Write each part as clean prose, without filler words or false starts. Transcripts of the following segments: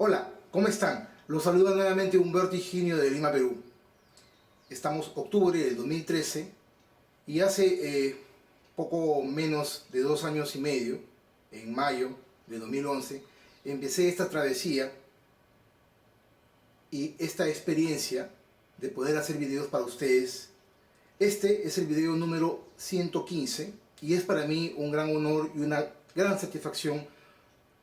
Hola, ¿cómo están? Los saluda nuevamente Humberto Higinio de Lima, Perú. Estamos octubre del 2013 y hace poco menos de 2 años y medio, en mayo de 2011, empecé esta travesía y esta experiencia de poder hacer videos para ustedes. Este es el video número 115 y es para mí un gran honor y una gran satisfacción,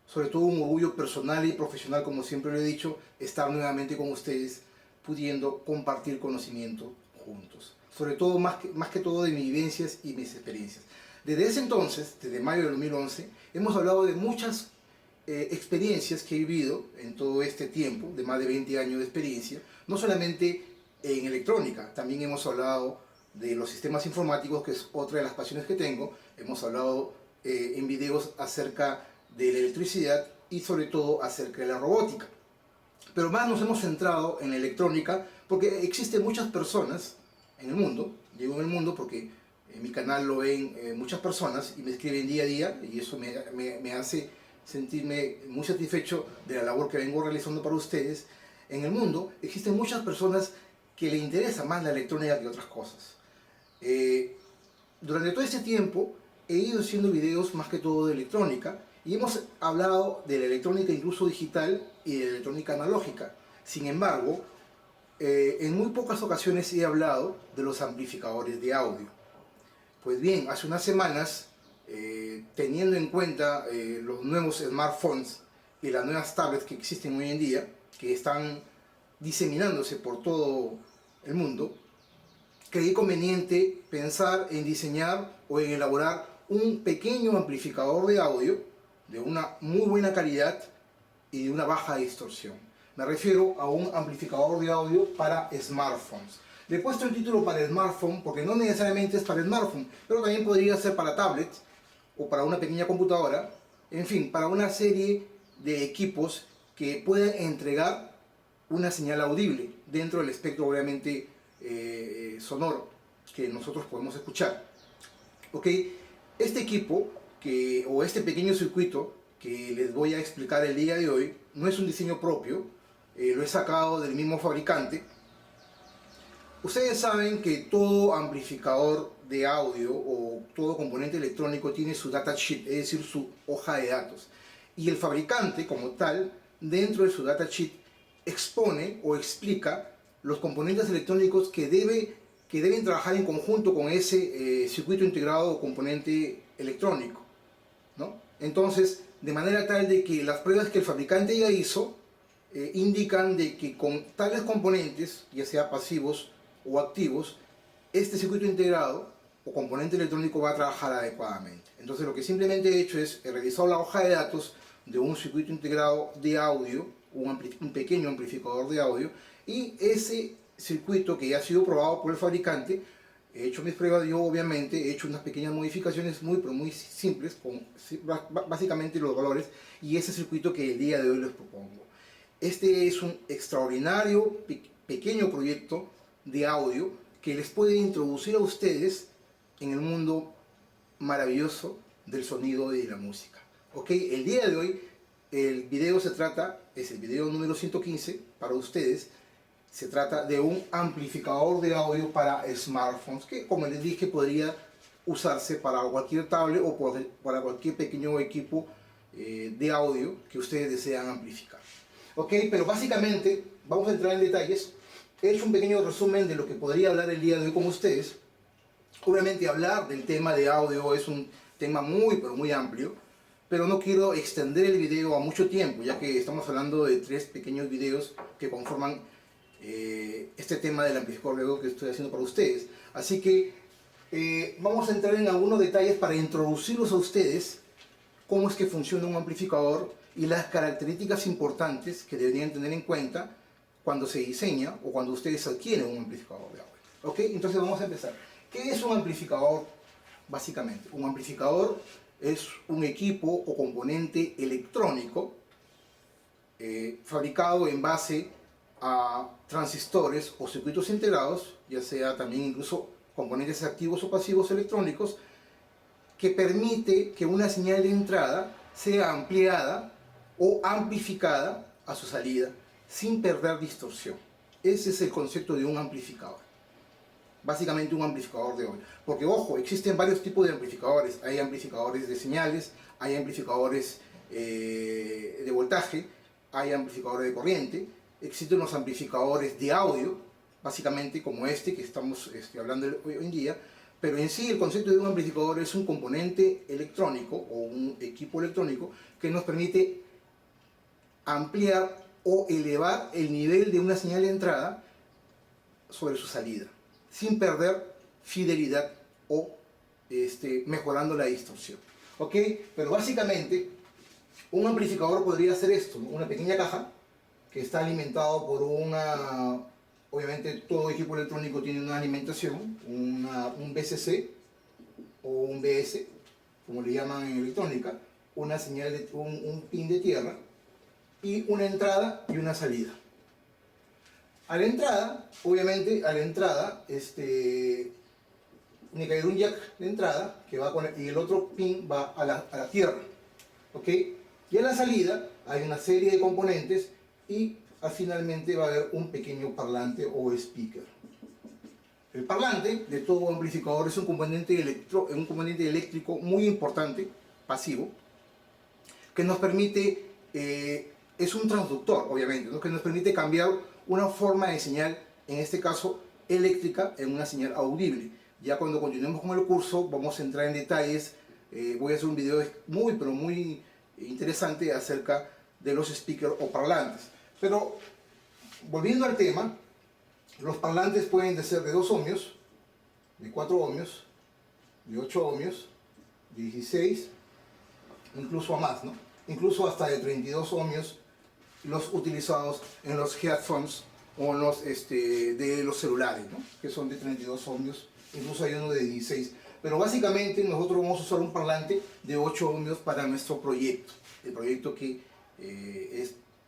sobre todo un orgullo personal y profesional, como siempre lo he dicho, estar nuevamente con ustedes, pudiendo compartir conocimiento juntos. Sobre todo, más que todo, de mis vivencias y mis experiencias. Desde ese entonces, desde mayo de 2011, hemos hablado de muchas experiencias que he vivido en todo este tiempo, de más de 20 años de experiencia, no solamente en electrónica, también hemos hablado de los sistemas informáticos, que es otra de las pasiones que tengo. Hemos hablado en videos acerca de la electricidad y sobre todo acerca de la robótica. Pero más nos hemos centrado en la electrónica porque existen muchas personas en el mundo, digo en el mundo porque en mi canal lo ven muchas personas y me escriben día a día, y eso me hace sentirme muy satisfecho de la labor que vengo realizando para ustedes. En el mundo existen muchas personas que le interesa más la electrónica que otras cosas. Durante todo este tiempo he ido haciendo videos más que todo de electrónica y hemos hablado de la electrónica incluso digital y de la electrónica analógica. Sin embargo, en muy pocas ocasiones he hablado de los amplificadores de audio. Pues bien, hace unas semanas, teniendo en cuenta los nuevos smartphones y las nuevas tablets que existen hoy en día, que están diseminándose por todo el mundo, creí conveniente pensar en diseñar o en elaborar un pequeño amplificador de audio de una muy buena calidad y de una baja distorsión. Me refiero a un amplificador de audio para smartphones. Le he puesto el título para smartphone porque no necesariamente es para smartphone, pero también podría ser para tablets o para una pequeña computadora, en fin, para una serie de equipos que puedan entregar una señal audible dentro del espectro, obviamente, sonoro que nosotros podemos escuchar. ¿Ok? Este equipo o este pequeño circuito que les voy a explicar el día de hoy no es un diseño propio, lo he sacado del mismo fabricante. Ustedes saben que todo amplificador de audio o todo componente electrónico tiene su datasheet, es decir, su hoja de datos. Y el fabricante, como tal, dentro de su datasheet expone o explica los componentes electrónicos que deben trabajar en conjunto con ese circuito integrado o componente electrónico, ¿no? Entonces, de manera tal de que las pruebas que el fabricante ya hizo indican de que con tales componentes, ya sea pasivos o activos, este circuito integrado o componente electrónico va a trabajar adecuadamente. Entonces, lo que simplemente he hecho es revisar la hoja de datos de un circuito integrado de audio, un pequeño amplificador de audio, y ese circuito que ya ha sido probado por el fabricante, he hecho mis pruebas. Yo obviamente he hecho unas pequeñas modificaciones pero muy simples, con básicamente los valores, y ese circuito que el día de hoy les propongo. Este es un extraordinario pequeño proyecto de audio que les puede introducir a ustedes en el mundo maravilloso del sonido y de la música. ¿Ok? El día de hoy el video es el video número 115 para ustedes. Se trata de un amplificador de audio para smartphones que, como les dije, podría usarse para cualquier tablet o para cualquier pequeño equipo de audio que ustedes desean amplificar. Ok, pero básicamente vamos a entrar en detalles. He hecho un pequeño resumen de lo que podría hablar el día de hoy con ustedes. Obviamente hablar del tema de audio es un tema pero muy amplio, pero no quiero extender el video a mucho tiempo, ya que estamos hablando de 3 pequeños videos que conforman este tema del amplificador de audio que estoy haciendo para ustedes. Así que vamos a entrar en algunos detalles para introducirlos a ustedes cómo es que funciona un amplificador y las características importantes que deberían tener en cuenta cuando se diseña o cuando ustedes adquieren un amplificador de audio. ¿Ok? Entonces vamos a empezar. ¿Qué es un amplificador? Básicamente, un amplificador es un equipo o componente electrónico fabricado en base a transistores o circuitos integrados, ya sea también incluso componentes activos o pasivos electrónicos, que permite que una señal de entrada sea ampliada o amplificada a su salida sin perder distorsión. Ese es el concepto de un amplificador. Básicamente un amplificador de hoy. Porque ojo, existen varios tipos de amplificadores. Hay amplificadores de señales, hay amplificadores de voltaje, hay amplificadores de corriente, existen los amplificadores de audio, básicamente como este que estamos hablando hoy en día. Pero en sí el concepto de un amplificador es un componente electrónico o un equipo electrónico que nos permite ampliar o elevar el nivel de una señal de entrada sobre su salida, sin perder fidelidad o mejorando la distorsión. ¿Ok? Pero básicamente un amplificador podría ser esto, ¿no? Una pequeña caja que está alimentado por una... Obviamente todo equipo electrónico tiene una alimentación, un VCC o un BS, como le llaman en electrónica, una señal de un pin de tierra y una entrada y una salida. A la entrada, obviamente, tiene que haber un jack de entrada que va y el otro pin va a la tierra. ¿Ok? Y a la salida hay una serie de componentes y finalmente va a haber un pequeño parlante o speaker. El parlante de todo amplificador es un componente eléctrico muy importante, pasivo, que nos permite, es un transductor obviamente, ¿no? Que nos permite cambiar una forma de señal, en este caso eléctrica, en una señal audible. Ya cuando continuemos con el curso vamos a entrar en detalles, voy a hacer un video muy pero muy interesante acerca de los speakers o parlantes. Pero volviendo al tema, los parlantes pueden ser de 2 ohmios, de 4 ohmios, de 8 ohmios, de 16, incluso a más, ¿no? Incluso hasta de 32 ohmios, los utilizados en los headphones o en de los celulares, ¿no? Que son de 32 ohmios, incluso hay uno de 16. Pero básicamente nosotros vamos a usar un parlante de 8 ohmios para nuestro proyecto, el proyecto que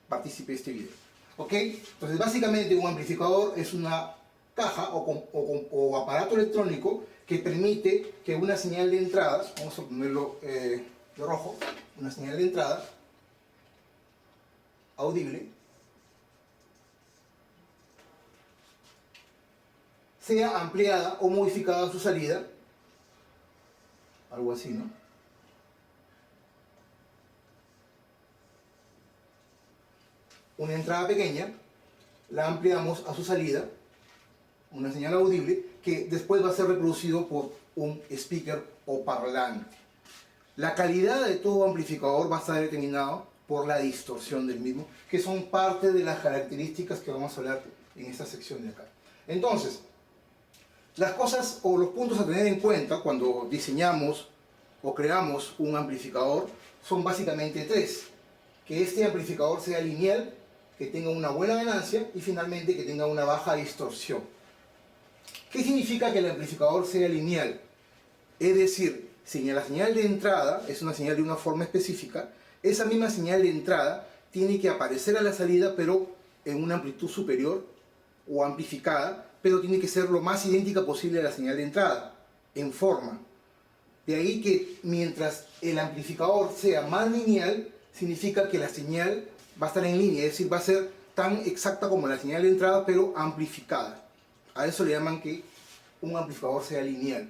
participe de este video. ¿Ok? Entonces básicamente un amplificador es una caja o aparato electrónico que permite que una señal de entrada, vamos a ponerlo de rojo, una señal de entrada audible, sea ampliada o modificada a su salida, algo así, ¿no? Una entrada pequeña, la ampliamos a su salida, una señal audible, que después va a ser reproducido por un speaker o parlante. La calidad de todo amplificador va a estar determinado por la distorsión del mismo, que son parte de las características que vamos a hablar en esta sección de acá. Entonces, las cosas o los puntos a tener en cuenta cuando diseñamos o creamos un amplificador son básicamente 3. Que este amplificador sea lineal, que tenga una buena ganancia y finalmente que tenga una baja distorsión. ¿Qué significa que el amplificador sea lineal? Es decir, si la señal de entrada es una señal de una forma específica, esa misma señal de entrada tiene que aparecer a la salida pero en una amplitud superior o amplificada, pero tiene que ser lo más idéntica posible a la señal de entrada, en forma. De ahí que mientras el amplificador sea más lineal, significa que la señal va a estar en línea, es decir, va a ser tan exacta como la señal de entrada, pero amplificada. A eso le llaman que un amplificador sea lineal.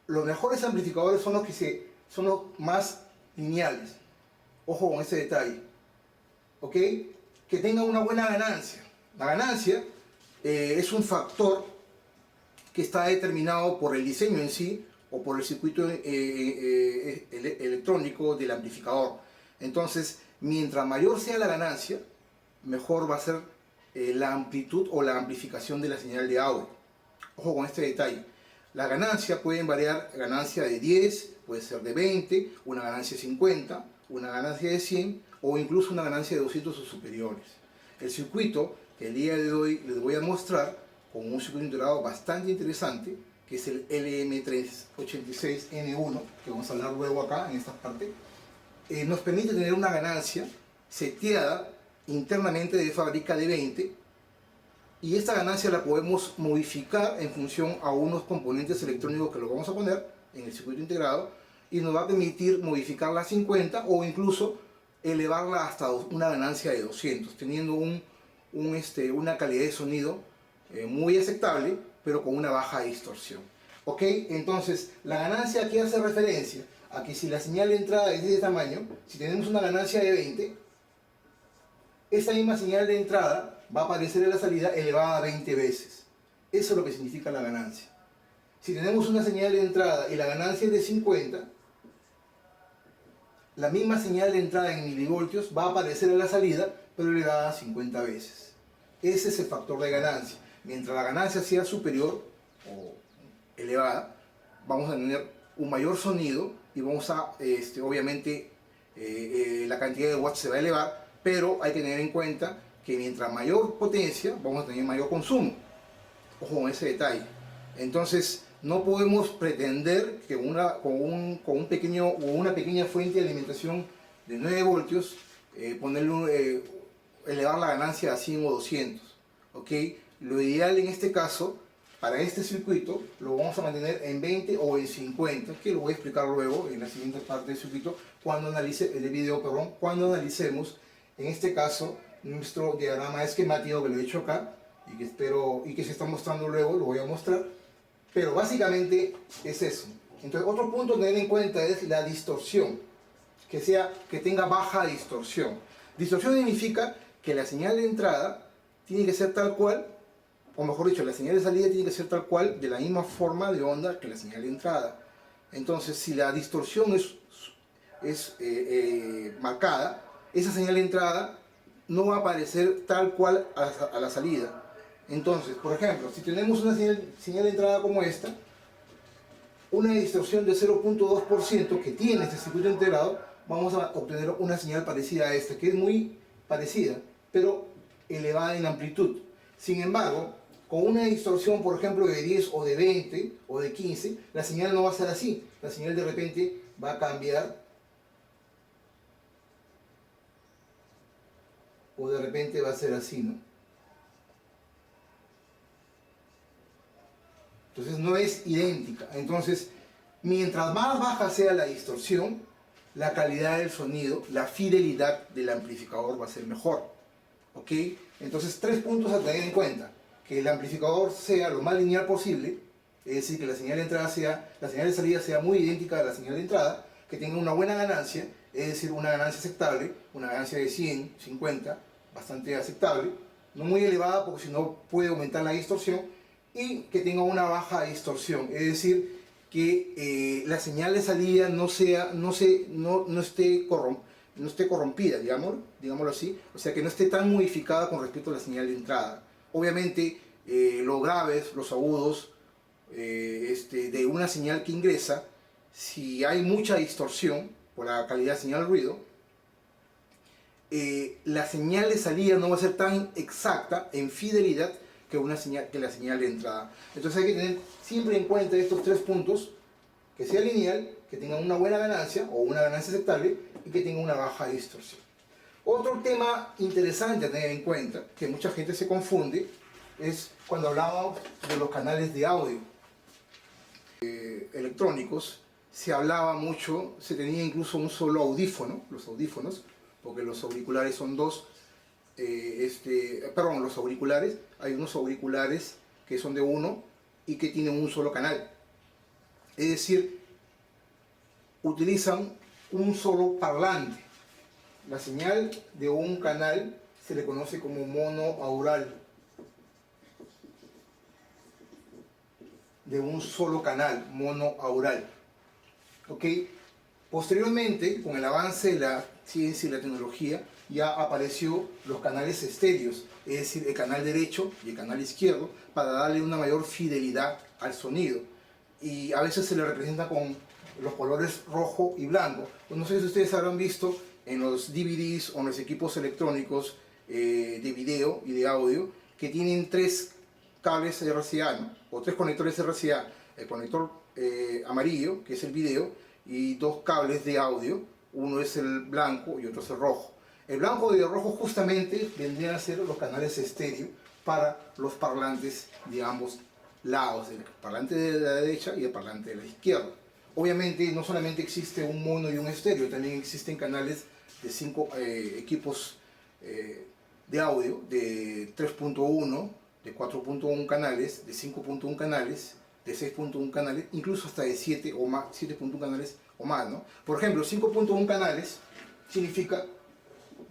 Los mejores amplificadores son los más lineales. Ojo con ese detalle. ¿Ok? Que tengan una buena ganancia. La ganancia es un factor que está determinado por el diseño en sí o por el circuito electrónico del amplificador. Entonces, mientras mayor sea la ganancia, mejor va a ser la amplitud o la amplificación de la señal de audio. Ojo con este detalle. La ganancia pueden variar, ganancia de 10, puede ser de 20, una ganancia de 50, una ganancia de 100 o incluso una ganancia de 200 o superiores. El circuito que el día de hoy les voy a mostrar con un circuito integrado bastante interesante, que es el LM386N1, que vamos a hablar luego acá en esta parte, nos permite tener una ganancia seteada internamente de fábrica de 20, y esta ganancia la podemos modificar en función a unos componentes electrónicos que lo vamos a poner en el circuito integrado, y nos va a permitir modificarla a 50 o incluso elevarla hasta una ganancia de 200, teniendo una calidad de sonido muy aceptable, pero con una baja distorsión. ¿Ok? Entonces, la ganancia aquí hace referencia a que si la señal de entrada es de ese tamaño, si tenemos una ganancia de 20, esta misma señal de entrada va a aparecer en la salida elevada a 20 veces. Eso es lo que significa la ganancia. Si tenemos una señal de entrada y la ganancia es de 50, la misma señal de entrada en milivoltios va a aparecer en la salida, pero elevada a 50 veces. Ese es el factor de ganancia. Mientras la ganancia sea superior o elevada, vamos a tener un mayor sonido y vamos a, obviamente, la cantidad de watts se va a elevar, pero hay que tener en cuenta que mientras mayor potencia, vamos a tener mayor consumo. Ojo con ese detalle. Entonces, no podemos pretender que con un pequeño o una pequeña fuente de alimentación de 9 voltios, elevar la ganancia a 100 o 200. ¿Ok? Lo ideal en este caso, para este circuito, lo vamos a mantener en 20 o en 50, que lo voy a explicar luego en la siguiente parte del circuito, cuando analicemos, en este caso, nuestro diagrama esquemático que lo he hecho acá, y que se está mostrando luego, lo voy a mostrar, pero básicamente es eso. Entonces, otro punto a tener en cuenta es la distorsión, que tenga baja distorsión. Distorsión significa que la señal de entrada tiene que ser tal cual, o mejor dicho, la señal de salida tiene que ser tal cual, de la misma forma de onda que la señal de entrada. Entonces, si la distorsión es marcada, esa señal de entrada no va a aparecer tal cual a la salida. Entonces, por ejemplo, si tenemos una señal de entrada como esta, una distorsión de 0.2% que tiene este circuito integrado, vamos a obtener una señal parecida a esta, que es muy parecida, pero elevada en amplitud. Sin embargo, con una distorsión, por ejemplo, de 10 o de 20 o de 15, la señal no va a ser así. La señal de repente va a cambiar, o de repente va a ser así, ¿no? Entonces no es idéntica. Entonces, mientras más baja sea la distorsión, la calidad del sonido, la fidelidad del amplificador va a ser mejor. ¿Ok? Entonces, 3 puntos a tener en cuenta. Que el amplificador sea lo más lineal posible, es decir, que la señal de salida sea muy idéntica a la señal de entrada, que tenga una buena ganancia, es decir, una ganancia aceptable, una ganancia de 100, 50, bastante aceptable, no muy elevada porque si no puede aumentar la distorsión, y que tenga una baja distorsión, es decir, que la señal de salida no esté corrompida, digámoslo así, o sea, que no esté tan modificada con respecto a la señal de entrada. Obviamente, los graves, los agudos de una señal que ingresa, si hay mucha distorsión por la calidad de señal ruido, la señal de salida no va a ser tan exacta en fidelidad que la señal de entrada. Entonces hay que tener siempre en cuenta estos 3 puntos: que sea lineal, que tenga una buena ganancia o una ganancia aceptable y que tenga una baja distorsión. Otro tema interesante a tener en cuenta, que mucha gente se confunde, es cuando hablamos de los canales de audio electrónicos. Se hablaba mucho, se tenía incluso un solo audífono, los audífonos, porque los auriculares son dos. Los auriculares, hay unos auriculares que son de uno y que tienen un solo canal. Es decir, utilizan un solo parlante. La señal de un canal se le conoce como monoaural. De un solo canal, monoaural. ¿Ok? Posteriormente, con el avance de la ciencia y la tecnología, ya apareció los canales estéreos, es decir, el canal derecho y el canal izquierdo, para darle una mayor fidelidad al sonido. Y a veces se le representa con los colores rojo y blanco. Pues no sé si ustedes habrán visto en los DVDs o en los equipos electrónicos de video y de audio, que tienen 3 cables RCA, ¿no? O 3 conectores RCA. El conector amarillo, que es el video, y 2 cables de audio. Uno es el blanco y otro es el rojo. El blanco y el rojo justamente vendrían a ser los canales estéreo para los parlantes de ambos lados, el parlante de la derecha y el parlante de la izquierda. Obviamente no solamente existe un mono y un estéreo, también existen canales de 5 equipos de audio, de 3.1, de 4.1 canales, de 5.1 canales, de 6.1 canales, incluso hasta de 7 o más, 7.1 canales o más, ¿no? Por ejemplo, 5.1 canales significa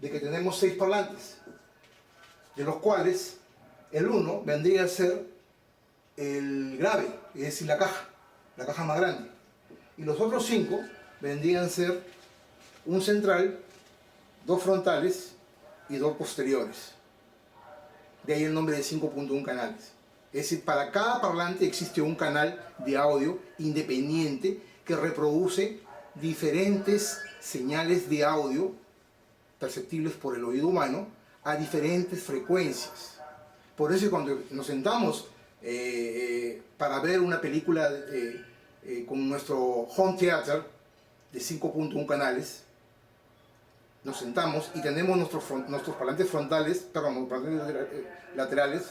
de que tenemos 6 parlantes, de los cuales el 1 vendría a ser el grave, es decir, la caja más grande. Y los otros 5 vendrían a ser un central, 2 frontales y 2 posteriores. De ahí el nombre de 5.1 canales. Es decir, para cada parlante existe un canal de audio independiente que reproduce diferentes señales de audio perceptibles por el oído humano a diferentes frecuencias. Por eso cuando nos sentamos para ver una película con nuestro home theater de 5.1 canales, nos sentamos y tenemos nuestros parlantes frontales, perdón, parlantes laterales,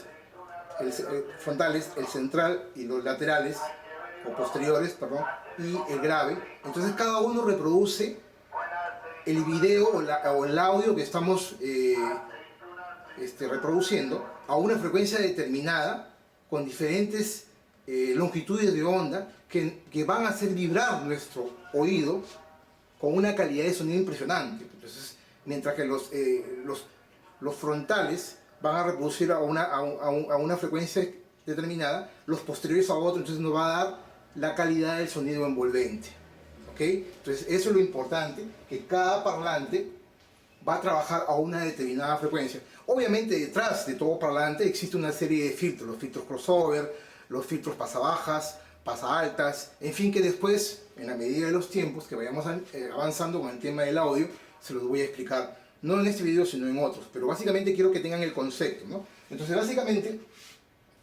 frontales, el central y los laterales, o posteriores, perdón, y el grave. Entonces cada uno reproduce el video o el audio que estamos reproduciendo a una frecuencia determinada con diferentes longitudes de onda que van a hacer vibrar nuestro oído con una calidad de sonido impresionante. Entonces, mientras que los frontales van a reproducir a una frecuencia determinada, los posteriores a otro, entonces nos va a dar la calidad del sonido envolvente. ¿Ok? Entonces, eso es lo importante, que cada parlante va a trabajar a una determinada frecuencia. Obviamente, detrás de todo parlante existe una serie de filtros, los filtros crossover, los filtros pasabajas, pasaaltas, en fin, que después, en la medida de los tiempos que vayamos avanzando con el tema del audio, se los voy a explicar, no en este video, sino en otros, pero básicamente quiero que tengan el concepto, ¿no? Entonces, básicamente,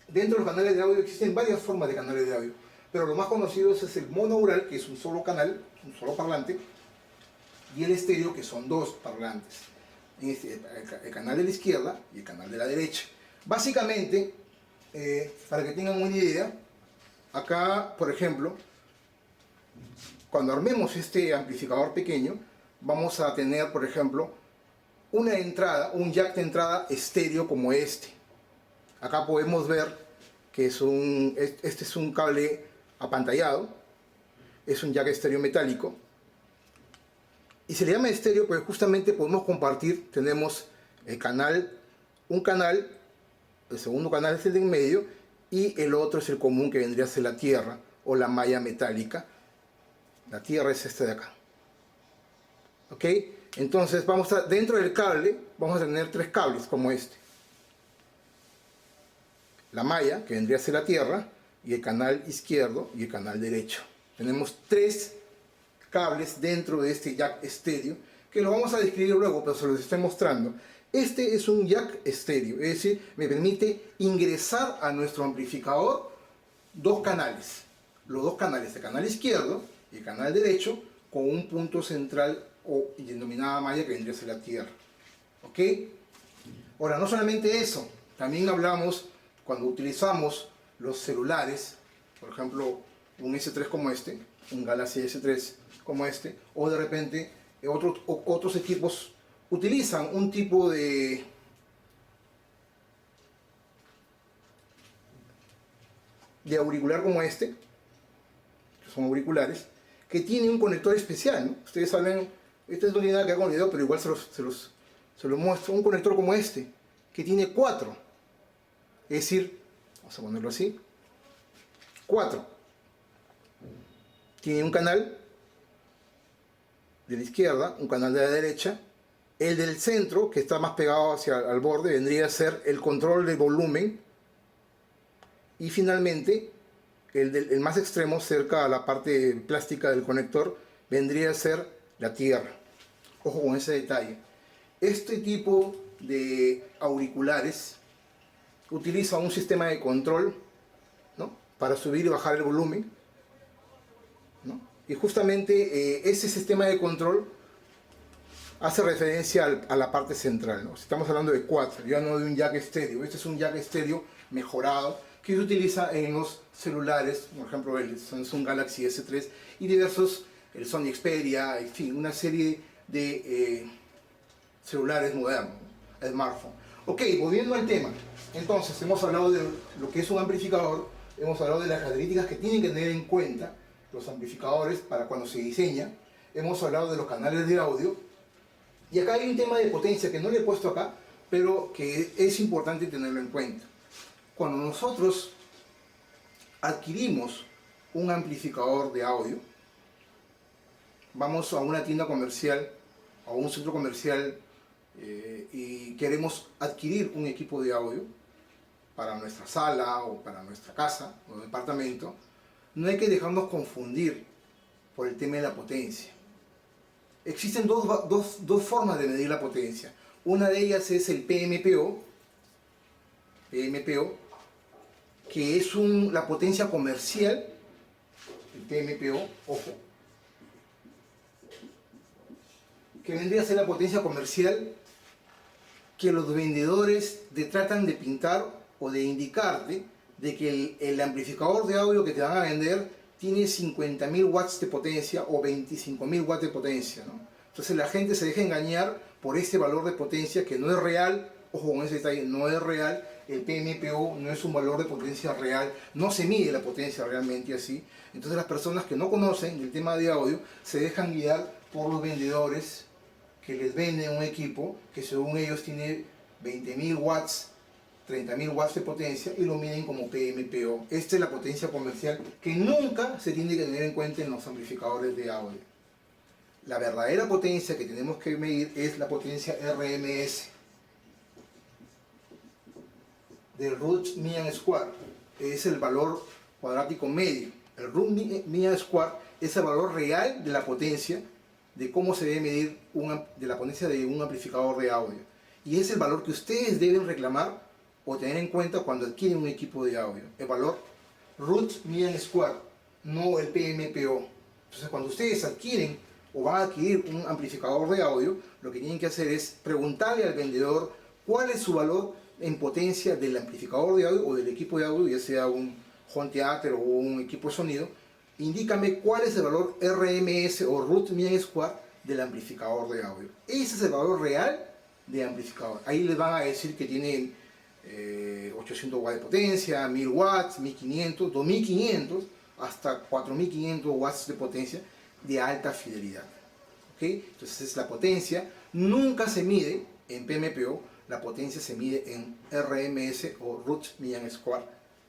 dentro de los canales de audio existen varias formas de canales de audio, pero lo más conocido es el monaural, que es un solo canal, un solo parlante, y el estéreo, que son 2 parlantes, el canal de la izquierda y el canal de la derecha. Básicamente, para que tengan una idea, acá, por ejemplo, cuando armemos este amplificador pequeño, vamos a tener, por ejemplo, una entrada, un jack de entrada estéreo como este. Acá podemos ver que este es un cable apantallado, es un jack estéreo metálico. Y se le llama estéreo porque justamente podemos compartir, tenemos un canal, el segundo canal es el de en medio, y el otro es el común, que vendría a ser la tierra o la malla metálica. La tierra es esta de acá. ¿Ok? Entonces dentro del cable vamos a tener 3 cables como este. La malla, que vendría a ser la tierra, y el canal izquierdo y el canal derecho. Tenemos 3 cables dentro de este jack estéreo, que lo vamos a describir luego, pero se los estoy mostrando. Este es un jack estéreo, es decir, me permite ingresar a nuestro amplificador 2 canales. Los 2 canales, el canal izquierdo y el canal derecho, con un punto central o denominada malla, que vendría a ser la tierra. ¿Ok? Ahora, no solamente eso, también hablamos cuando utilizamos los celulares, por ejemplo, un S3 como este, un Galaxy S3 como este, o de repente otros equipos utilizan un tipo de auricular como este, que son auriculares, que tiene un conector especial, ¿no? Ustedes saben, este no tiene nada que ver con el video, pero igual se los muestro. Un conector como este, que tiene 4, es decir, vamos a ponerlo así, 4. Tiene un canal de la izquierda, un canal de la derecha. El del centro, que está más pegado hacia el borde, vendría a ser el control del volumen. Y finalmente, el más extremo, cerca a la parte plástica del conector, vendría a ser la tierra. Ojo con ese detalle. Este tipo de auriculares utiliza un sistema de control, ¿no?, para subir y bajar el volumen, ¿no? Y justamente ese sistema de control hace referencia a la parte central, ¿no? Estamos hablando de 4, ya no de un jack estéreo. Este es un jack estéreo mejorado que se utiliza en los celulares, por ejemplo el Samsung Galaxy S3 y diversos, el Sony Xperia, en fin, una serie de celulares modernos, smartphone. Ok, volviendo al tema. Entonces, hemos hablado de lo que es un amplificador, hemos hablado de las características que tienen que tener en cuenta los amplificadores para cuando se diseña, hemos hablado de los canales de audio, y acá hay un tema de potencia que no le he puesto acá, pero que es importante tenerlo en cuenta. Cuando nosotros adquirimos un amplificador de audio, vamos a una tienda comercial, a un centro comercial, y queremos adquirir un equipo de audio para nuestra sala o para nuestra casa o departamento, no hay que dejarnos confundir por el tema de la potencia. Existen dos formas de medir la potencia. Una de ellas es el PMPO, que es la potencia comercial, el PMPO, ojo, que vendría a ser la potencia comercial que los vendedores tratan de pintar o de indicarte de que el amplificador de audio que te van a vender tiene 50.000 watts de potencia o 25.000 watts de potencia, ¿no? Entonces la gente se deja engañar por este valor de potencia que no es real. Ojo con ese detalle, no es real. El PMPO no es un valor de potencia real, no se mide la potencia realmente así. Entonces las personas que no conocen el tema de audio se dejan guiar por los vendedores que les venden un equipo que según ellos tiene 20.000 watts, 30.000 watts de potencia y lo miden como PMPO. Esta es la potencia comercial que nunca se tiene que tener en cuenta en los amplificadores de audio. La verdadera potencia que tenemos que medir es la potencia RMS, del root mean square, es el valor cuadrático medio. El root mean square es el valor real de la potencia, de cómo se debe medir de la potencia de un amplificador de audio. Y es el valor que ustedes deben reclamar o tener en cuenta cuando adquieren un equipo de audio. El valor root mean square, no el PMPO. Entonces cuando ustedes adquieren o van a adquirir un amplificador de audio, lo que tienen que hacer es preguntarle al vendedor cuál es su valor en potencia del amplificador de audio o del equipo de audio, ya sea un home theater o un equipo de sonido. Indícame cuál es el valor RMS o root mean square del amplificador de audio. Ese es el valor real de amplificador. Ahí les van a decir que tienen 800 watts de potencia, 1000 watts, 1500, 2500 hasta 4500 watts de potencia de alta fidelidad. ¿Okay? Entonces la potencia nunca se mide en PMPO, la potencia se mide en RMS o root mean square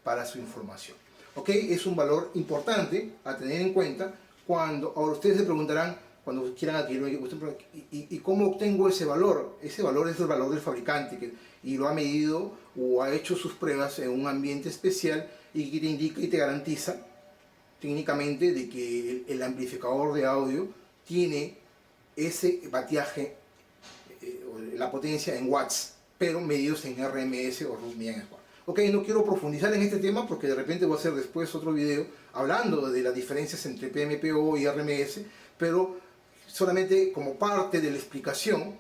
para su información. ¿Ok? Es un valor importante a tener en cuenta cuando, ahora ustedes se preguntarán, cuando quieran adquirir un equipo, ¿y cómo obtengo ese valor? Ese valor es el valor del fabricante y lo ha medido o ha hecho sus pruebas en un ambiente especial y que te indica y te garantiza técnicamente de que el amplificador de audio tiene ese batiaje, la potencia en watts, pero medidos en RMS o root mean square. Ok, no quiero profundizar en este tema porque de repente voy a hacer después otro video hablando de las diferencias entre PMPO y RMS, pero solamente como parte de la explicación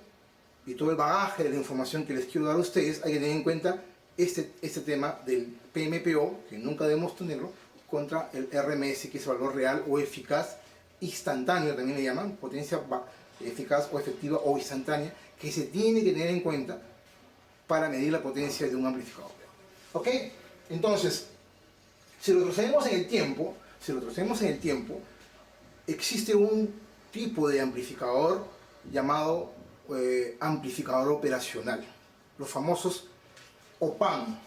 y todo el bagaje de la información que les quiero dar a ustedes, hay que tener en cuenta este tema del PMPO, que nunca debemos tenerlo, contra el RMS, que es el valor real o eficaz instantáneo, también le llaman, potencia eficaz o efectiva o instantánea, que se tiene que tener en cuenta para medir la potencia de un amplificador. ¿Ok? Entonces, si lo retrocedemos en el tiempo, existe un tipo de amplificador llamado amplificador operacional, los famosos OPAM,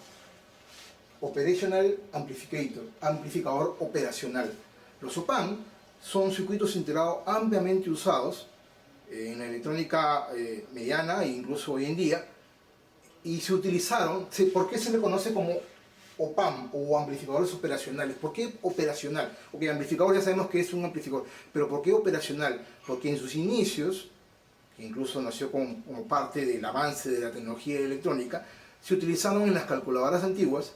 Operational Amplificator, amplificador operacional. Los OPAM son circuitos integrados ampliamente usados en la electrónica mediana e incluso hoy en día, y se utilizaron. ¿Por qué se le conoce como OPAM o amplificadores operacionales? ¿Por qué operacional? Porque amplificador ya sabemos que es un amplificador, pero ¿por qué operacional? Porque en sus inicios, que incluso nació como parte del avance de la tecnología electrónica, se utilizaron en las calculadoras antiguas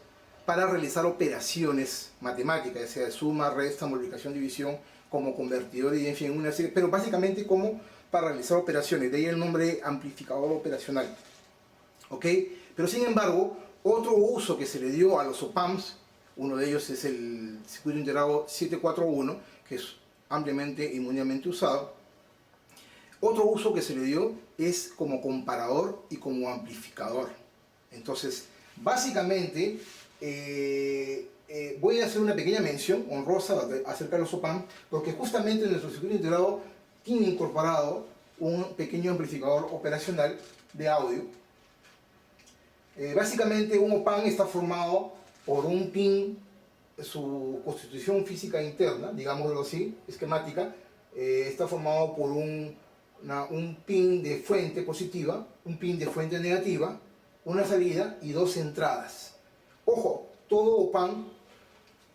para realizar operaciones matemáticas, ya sea de suma, resta, multiplicación, división, como convertidor y en fin, una serie, pero básicamente como para realizar operaciones, de ahí el nombre amplificador operacional. ¿Ok? Pero sin embargo, otro uso que se le dio a los OPAMs, uno de ellos es el circuito integrado 741, que es ampliamente y mundialmente usado. Otro uso que se le dio es como comparador y como amplificador. Entonces, básicamente, voy a hacer una pequeña mención honrosa acerca de los OPAM, porque justamente nuestro circuito integrado tiene incorporado un pequeño amplificador operacional de audio. Básicamente, un OPAM está formado por un pin, su constitución física interna, digámoslo así, esquemática, está formado por un pin de fuente positiva, un pin de fuente negativa, una salida y dos entradas. Ojo, todo OPAM,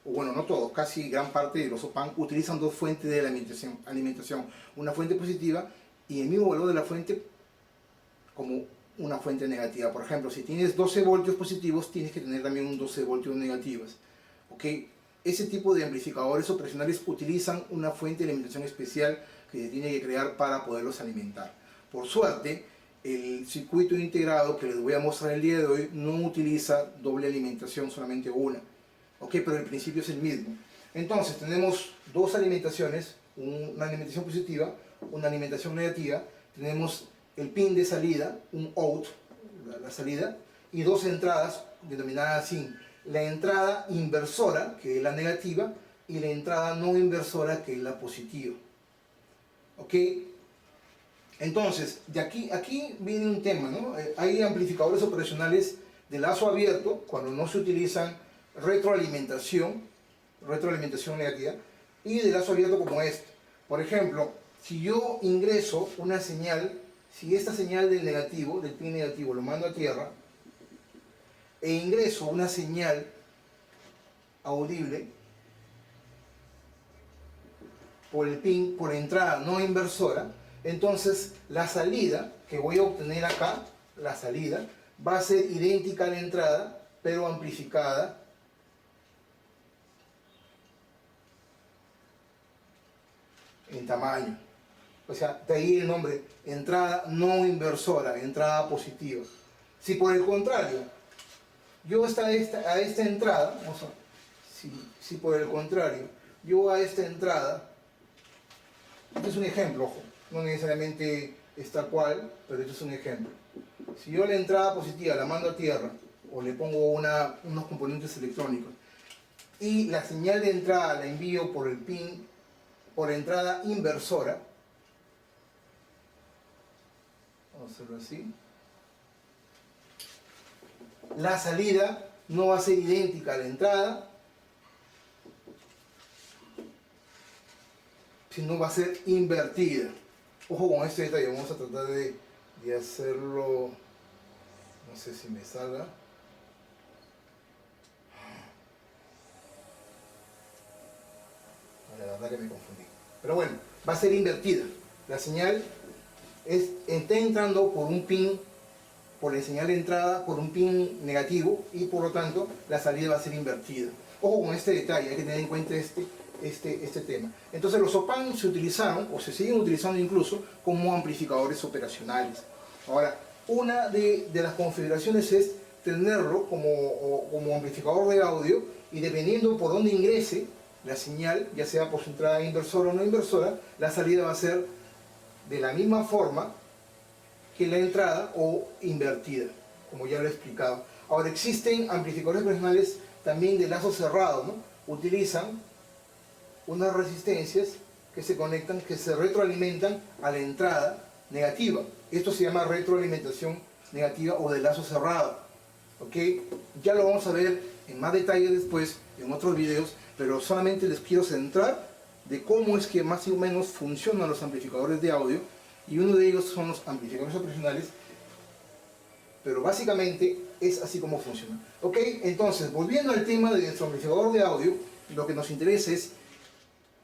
o bueno, no todo, casi gran parte de los OPAM utilizan dos fuentes de alimentación, una fuente positiva y el mismo valor de la fuente como una fuente negativa. Por ejemplo, si tienes 12 voltios positivos, tienes que tener también un 12 voltios negativos. ¿Ok? Ese tipo de amplificadores operacionales utilizan una fuente de alimentación especial que se tiene que crear para poderlos alimentar. Por suerte, el circuito integrado que les voy a mostrar el día de hoy no utiliza doble alimentación, solamente una. ¿Ok? Pero el principio es el mismo. Entonces, tenemos dos alimentaciones, una alimentación positiva, una alimentación negativa. Tenemos el pin de salida, un out, la salida, y dos entradas denominadas así. La entrada inversora, que es la negativa, y la entrada no inversora, que es la positiva. ¿Ok? Entonces, aquí viene un tema, ¿no? Hay amplificadores operacionales de lazo abierto, cuando no se utilizan retroalimentación negativa, y de lazo abierto como este. Por ejemplo, si yo ingreso una señal, si esta señal del negativo, del pin negativo, lo mando a tierra, e ingreso una señal audible por el pin, por entrada no inversora, entonces la salida que voy a obtener acá, la salida, va a ser idéntica a la entrada, pero amplificada en tamaño. O sea, de ahí el nombre, entrada no inversora, entrada positiva. Si por el contrario, yo a esta entrada, vamos a, si por el contrario, yo a esta entrada, este es un ejemplo, ojo, no necesariamente es tal cual, pero este es un ejemplo. Si yo la entrada positiva la mando a tierra, o le pongo unos componentes electrónicos, y la señal de entrada la envío por el pin, por entrada inversora, vamos a hacerlo así, la salida no va a ser idéntica a la entrada, sino va a ser invertida. Ojo con este detalle, vamos a tratar de hacerlo, no sé si me salga. La verdad que me confundí. Pero bueno, va a ser invertida. La señal está entrando por un pin, por la señal de entrada, por un pin negativo, y por lo tanto la salida va a ser invertida. Ojo con este detalle, hay que tener en cuenta este tema. Entonces los OPAM se utilizaron, o se siguen utilizando incluso, como amplificadores operacionales. Ahora, una de las configuraciones es tenerlo como amplificador de audio, y dependiendo por dónde ingrese la señal, ya sea por su entrada inversora o no inversora, la salida va a ser de la misma forma que la entrada o invertida, como ya lo he explicado. Ahora, existen amplificadores operacionales también de lazo cerrado, ¿no? Utilizan unas resistencias que se conectan, que se retroalimentan a la entrada negativa. Esto se llama retroalimentación negativa o de lazo cerrado. ¿Ok? Ya lo vamos a ver en más detalle después, en otros videos, pero solamente les quiero centrar de cómo es que más o menos funcionan los amplificadores de audio, y uno de ellos son los amplificadores operacionales, pero básicamente es así como funciona. ¿Ok? Entonces, volviendo al tema de nuestro amplificador de audio, lo que nos interesa es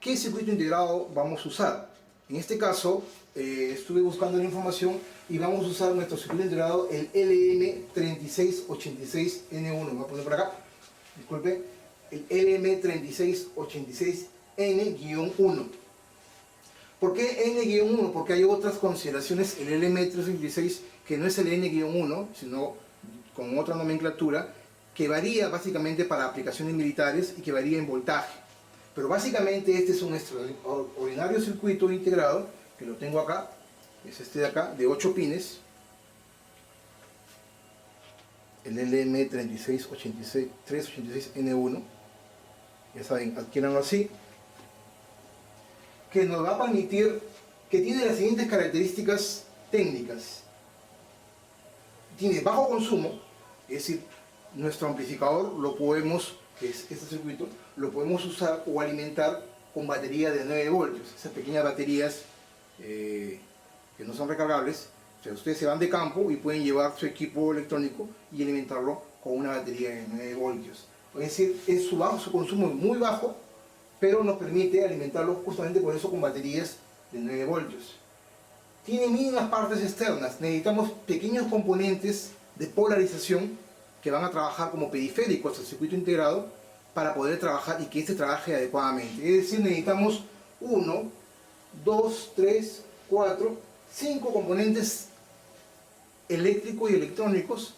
qué circuito integrado vamos a usar. En este caso, estuve buscando la información y vamos a usar nuestro circuito integrado, el LM3686N1. Me voy a poner por acá, disculpe, el LM3686N-1. ¿Por qué N-1? Porque hay otras consideraciones, el LM386, que no es el N-1, sino con otra nomenclatura, que varía básicamente para aplicaciones militares y que varía en voltaje. Pero básicamente este es un extraordinario circuito integrado, que lo tengo acá, es este de acá, de 8 pines, el LM3686386N1, ya saben, adquiéranlo así, que nos va a permitir, que tiene las siguientes características técnicas. Tiene bajo consumo, es decir, nuestro amplificador lo podemos, que es este circuito, lo podemos usar o alimentar con batería de 9 voltios, esas pequeñas baterías que no son recargables. O sea, ustedes se van de campo y pueden llevar su equipo electrónico y alimentarlo con una batería de 9 voltios. Es decir, su consumo es muy bajo, pero nos permite alimentarlo justamente por eso con baterías de 9 voltios. Tiene mínimas partes externas, necesitamos pequeños componentes de polarización que van a trabajar como periféricos al circuito integrado para poder trabajar y que este trabaje adecuadamente. Es decir, necesitamos 1, 2, 3, 4, 5 componentes eléctricos y electrónicos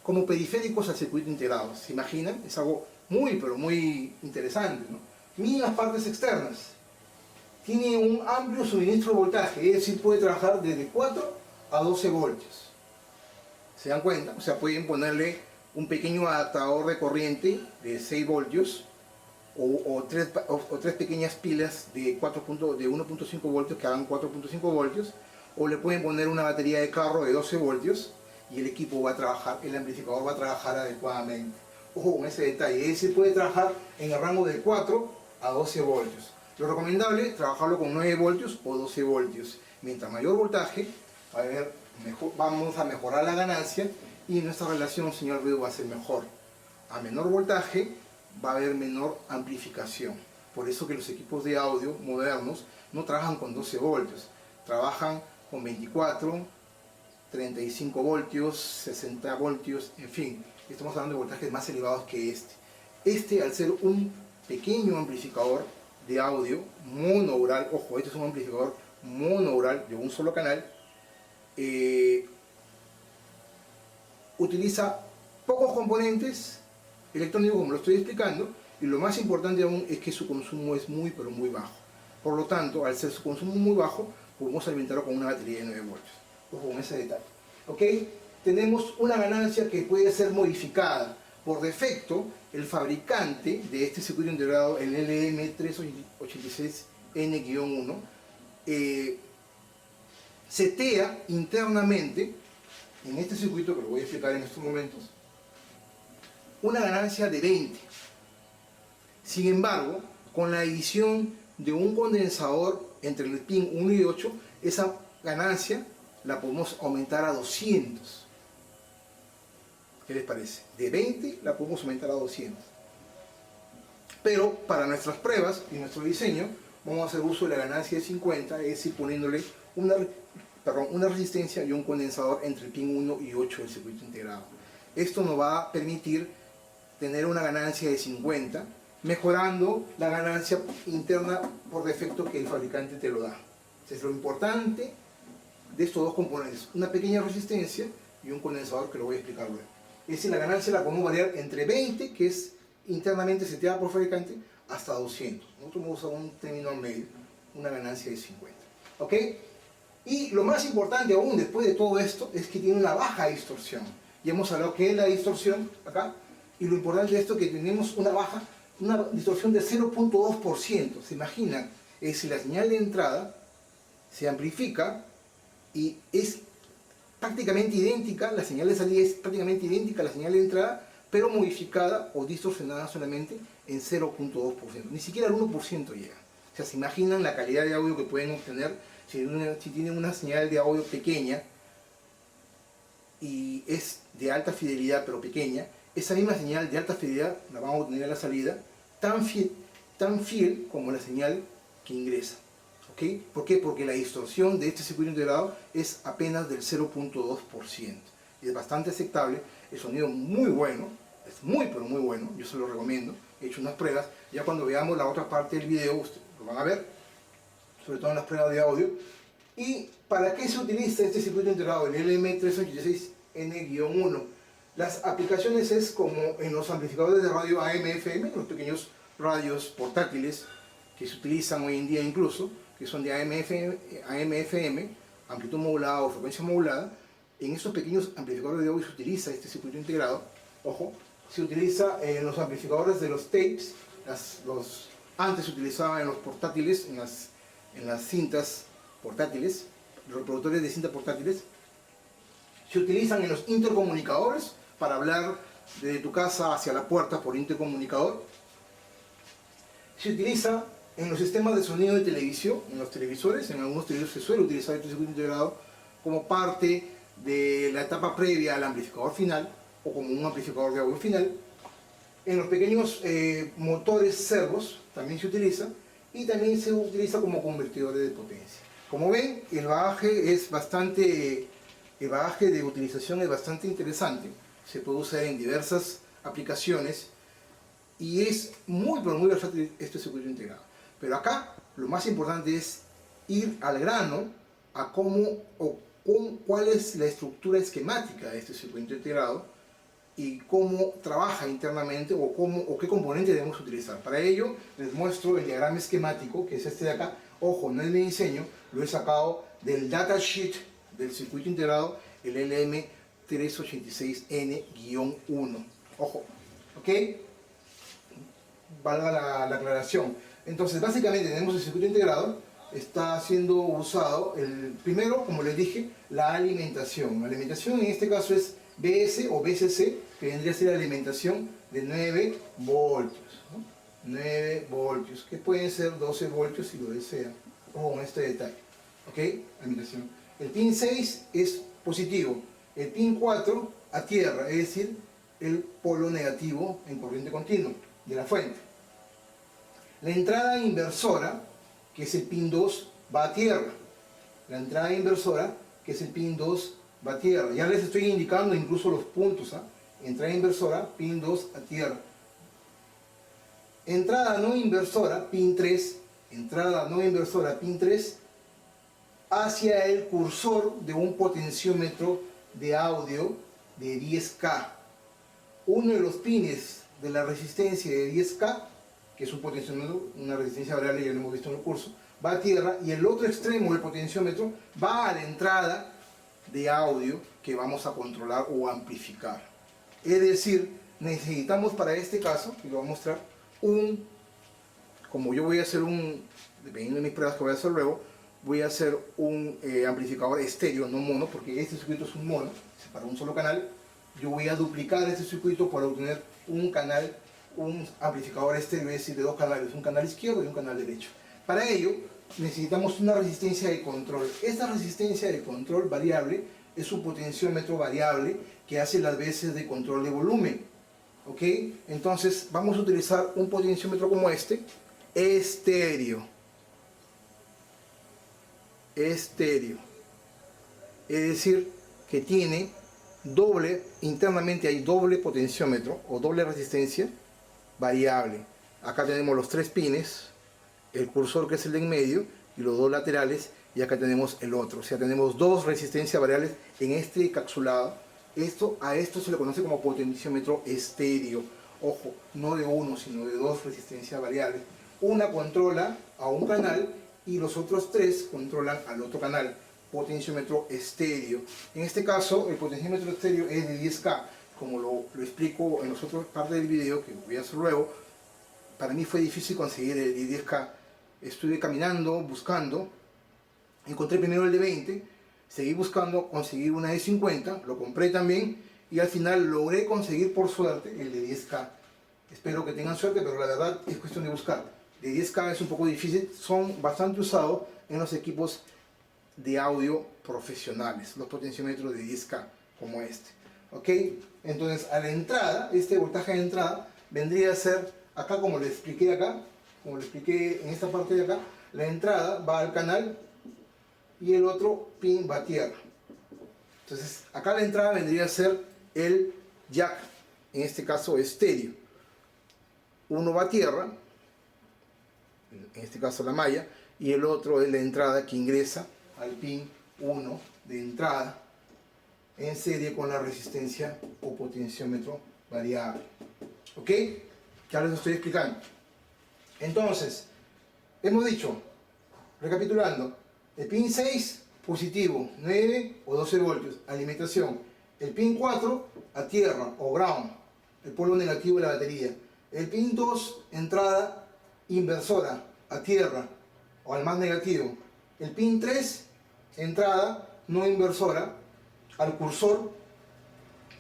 como periféricos al circuito integrado. ¿Se imaginan? Es algo muy, pero muy interesante, ¿no? Mínimas partes externas. Tiene un amplio suministro de voltaje, es decir, puede trabajar desde 4 a 12 voltios. ¿Se dan cuenta? O sea, pueden ponerle un pequeño adaptador de corriente de 6 voltios o tres pequeñas pilas de 1.5 voltios que hagan 4.5 voltios, o le pueden poner una batería de carro de 12 voltios y el equipo va a trabajar, el amplificador va a trabajar adecuadamente. Ojo con ese detalle, es decir, puede trabajar en el rango de 4 a 12 voltios. Lo recomendable es trabajarlo con 9 voltios o 12 voltios. Mientras mayor voltaje, vamos a mejorar la ganancia y nuestra relación señal-ruido va a ser mejor. A menor voltaje va a haber menor amplificación. Por eso que los equipos de audio modernos no trabajan con 12 voltios, trabajan con 24, 35 voltios, 60 voltios, en fin. Estamos hablando de voltajes más elevados que este. Este, al ser un pequeño amplificador de audio monoural, ojo, este es un amplificador monoural de un solo canal, utiliza pocos componentes electrónicos como lo estoy explicando, y lo más importante aún es que su consumo es muy pero muy bajo. Por lo tanto, al ser su consumo muy bajo, podemos alimentarlo con una batería de 9 voltios. Ojo con ese detalle. ¿Ok? Tenemos una ganancia que puede ser modificada. Por defecto, el fabricante de este circuito integrado, el LM386N-1, setea internamente, en este circuito que lo voy a explicar en estos momentos, una ganancia de 20. Sin embargo, con la adición de un condensador entre el pin 1 y 8, esa ganancia la podemos aumentar a 200. ¿Qué les parece? De 20 la podemos aumentar a 200. Pero para nuestras pruebas y nuestro diseño vamos a hacer uso de la ganancia de 50, es decir, poniéndole una resistencia y un condensador entre el pin 1 y 8 del circuito integrado. Esto nos va a permitir tener una ganancia de 50, mejorando la ganancia interna por defecto que el fabricante te lo da. Es lo importante de estos dos componentes, una pequeña resistencia y un condensador que lo voy a explicar luego. Es decir, la ganancia la podemos variar entre 20, que es internamente seteada por fabricante, hasta 200. Nosotros vamos a usar un término medio, una ganancia de 50. ¿Ok? Y lo más importante aún después de todo esto es que tiene una baja distorsión. Ya hemos hablado que es la distorsión acá, y lo importante de esto es que tenemos una distorsión de 0.2%. ¿Se imaginan? Es decir, la señal de entrada se amplifica y es prácticamente idéntica, la señal de salida es prácticamente idéntica a la señal de entrada, pero modificada o distorsionada solamente en 0.2%. Ni siquiera el 1% llega. O sea, se imaginan la calidad de audio que pueden obtener si tienen una señal de audio pequeña y es de alta fidelidad pero pequeña. Esa misma señal de alta fidelidad la vamos a obtener a la salida tan fiel como la señal que ingresa. ¿Okay? ¿Por qué? Porque la distorsión de este circuito integrado es apenas del 0.2%. Y es bastante aceptable, el sonido muy bueno, es muy pero muy bueno, yo se lo recomiendo. He hecho unas pruebas, ya cuando veamos la otra parte del video ustedes lo van a ver, sobre todo en las pruebas de audio. ¿Y para qué se utiliza este circuito integrado, el LM386N-1? Las aplicaciones es como en los amplificadores de radio AM/FM, los pequeños radios portátiles que se utilizan hoy en día incluso, que son de AM/FM, amplitud modulada o frecuencia modulada, en estos pequeños amplificadores de audio se utiliza este circuito integrado. Ojo, se utiliza en los amplificadores de los tapes, antes se utilizaba en los portátiles, en las cintas portátiles, los reproductores de cinta portátiles. Se utilizan en los intercomunicadores para hablar de tu casa hacia la puerta por intercomunicador. Se utiliza en los sistemas de sonido de televisión, en los televisores. En algunos televisores se suele utilizar este circuito integrado como parte de la etapa previa al amplificador final o como un amplificador de audio final. En los pequeños motores servos también se utiliza, y también se utiliza como convertidores de potencia. Como ven, el bagaje de utilización es bastante interesante. Se puede usar en diversas aplicaciones y es muy versátil este circuito integrado. Pero acá lo más importante es ir al grano a cuál es la estructura esquemática de este circuito integrado y cómo trabaja internamente o qué componente debemos utilizar. Para ello les muestro el diagrama esquemático, que es este de acá. Ojo, no es mi diseño, lo he sacado del datasheet del circuito integrado, el LM386N-1. Ojo, ¿ok? Valga la aclaración. Entonces, básicamente tenemos el circuito integrado, está siendo usado, primero, como les dije, la alimentación. La alimentación en este caso es BS o BCC, que vendría a ser la alimentación de 9 voltios. ¿No? 9 voltios, que pueden ser 12 voltios si lo desean. Ojo con este detalle. ¿Ok? Alimentación. El pin 6 es positivo. El pin 4 a tierra, es decir, el polo negativo en corriente continua de la fuente. La entrada inversora, que es el pin 2, va a tierra. La entrada inversora, que es el pin 2, va a tierra. Ya les estoy indicando incluso los puntos. Entrada inversora, pin 2 a tierra. Entrada no inversora, pin 3. Entrada no inversora, pin 3, hacia el cursor de un potenciómetro de audio de 10K. Uno de los pines de la resistencia de 10K, que es un potenciómetro, una resistencia variable, ya lo hemos visto en el curso, va a tierra, y el otro extremo del potenciómetro va a la entrada de audio que vamos a controlar o amplificar. Es decir, necesitamos para este caso, y lo voy a mostrar, como yo voy a hacer dependiendo de mis pruebas que voy a hacer luego, voy a hacer un amplificador estéreo, no mono, porque este circuito es un mono, para un solo canal. Yo voy a duplicar este circuito para obtener un amplificador estéreo, es decir, de dos canales, un canal izquierdo y un canal derecho. Para ello, necesitamos una resistencia de control. Esta resistencia de control variable es un potenciómetro variable que hace las veces de control de volumen. ¿Ok? Entonces, vamos a utilizar un potenciómetro como este, estéreo. Estéreo. Es decir, que tiene internamente hay doble potenciómetro o doble resistencia variable. Acá tenemos los 3 pines, el cursor que es el de en medio y los 2 laterales, y acá tenemos el otro. O sea, tenemos 2 resistencias variables en este encapsulado. A esto se le conoce como potenciómetro estéreo. Ojo, no de 1, sino de 2 resistencias variables. Una controla a un canal y los otros 3 controlan al otro canal. Potenciómetro estéreo. En este caso, el potenciómetro estéreo es de 10K. Como lo explico en las otras partes del video, que voy a hacer luego, para mí fue difícil conseguir el de 10K. Estuve caminando, buscando, encontré primero el de 20, seguí buscando, conseguí una de 50, lo compré también, y al final logré conseguir por suerte el de 10K. Espero que tengan suerte, pero la verdad es cuestión de buscar. De 10K es un poco difícil, son bastante usados en los equipos de audio profesionales, los potenciómetros de 10K, como este. ¿Ok? Entonces, a la entrada, este voltaje de entrada vendría a ser, acá como les expliqué acá, como les expliqué en esta parte de acá, la entrada va al canal y el otro pin va a tierra. Entonces, acá la entrada vendría a ser el jack, en este caso estéreo. Uno va a tierra, en este caso la malla, y el otro es la entrada que ingresa al pin 1 de entrada en serie con la resistencia o potenciómetro variable. ¿Ok? Ya les estoy explicando. Entonces, hemos dicho, recapitulando, el pin 6, positivo 9 o 12 voltios, alimentación. El pin 4 a tierra o ground, el polo negativo de la batería. El pin 2, entrada inversora a tierra o al más negativo. El pin 3, entrada no inversora al cursor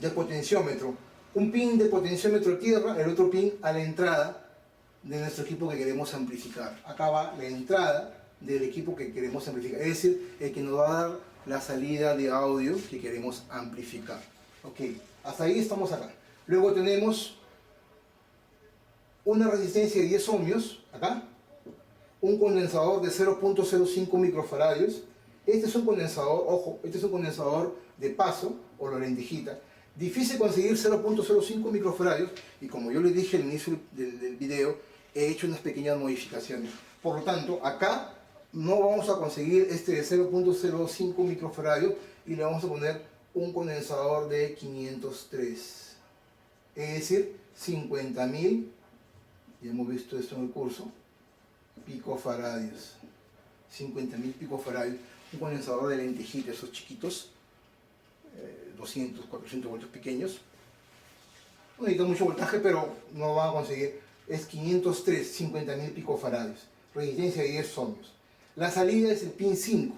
del potenciómetro. Un pin de potenciómetro a tierra, el otro pin a la entrada de nuestro equipo que queremos amplificar. Acá va la entrada del equipo que queremos amplificar, es decir, el que nos va a dar la salida de audio que queremos amplificar. Ok, hasta ahí estamos acá. Luego tenemos una resistencia de 10 ohmios, acá, un condensador de 0.05 microfaradios. Este es un condensador, ojo, este es un condensador de paso o la lentejita. Difícil conseguir 0.05 microfaradios y como yo les dije al inicio del video, he hecho unas pequeñas modificaciones. Por lo tanto, acá no vamos a conseguir este de 0.05 microfaradios y le vamos a poner un condensador de 503. Es decir, 50.000, ya hemos visto esto en el curso, picofaradios. 50.000 picofaradios. Un condensador de lentejita, esos chiquitos, 200, 400 voltios pequeños. No necesita mucho voltaje, pero no van a conseguir. Es 503, 50.000 picofaradios. Resistencia de 10 ohmios. La salida es el pin 5.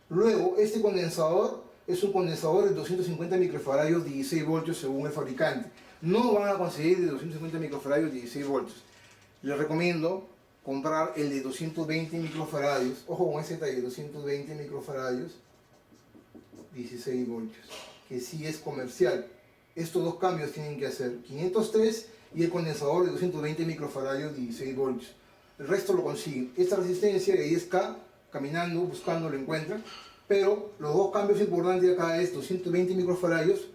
Luego, este condensador es un condensador de 250 microfaradios, 16 voltios según el fabricante. No van a conseguir de 250 microfaradios, 16 voltios. Les recomiendo comprar el de 220 microfaradios. Ojo con ese detalle, 220 microfaradios, 16 voltios, que sí es comercial. Estos dos cambios tienen que hacer 503 y el condensador de 220 microfaradios, 16 voltios. El resto lo consiguen. Esta resistencia de 10K, caminando, buscando, lo encuentran. Pero los dos cambios importantes acá es 220 microfaradios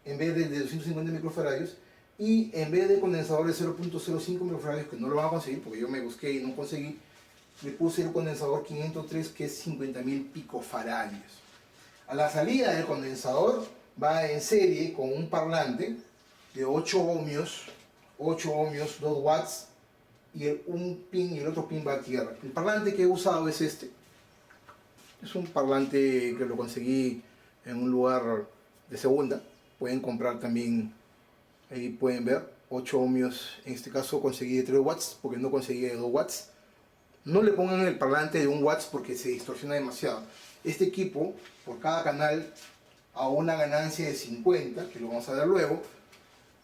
en vez de 250 microfaradios. Y en vez de condensador de 0.05 microfaradios, que no lo van a conseguir porque yo me busqué y no conseguí, le puse el condensador 503 que es 50.000 picofaradios. A la salida del condensador va en serie con un parlante de 8 ohmios, 2 watts, y un pin y el otro pin va a tierra. El parlante que he usado es este. Es un parlante que lo conseguí en un lugar de segunda. Pueden comprar también, ahí pueden ver, 8 ohmios. En este caso conseguí de 3 watts porque no conseguí de 2 watts. No le pongan el parlante de 1 watts porque se distorsiona demasiado. Este equipo, por cada canal, a una ganancia de 50, que lo vamos a ver luego,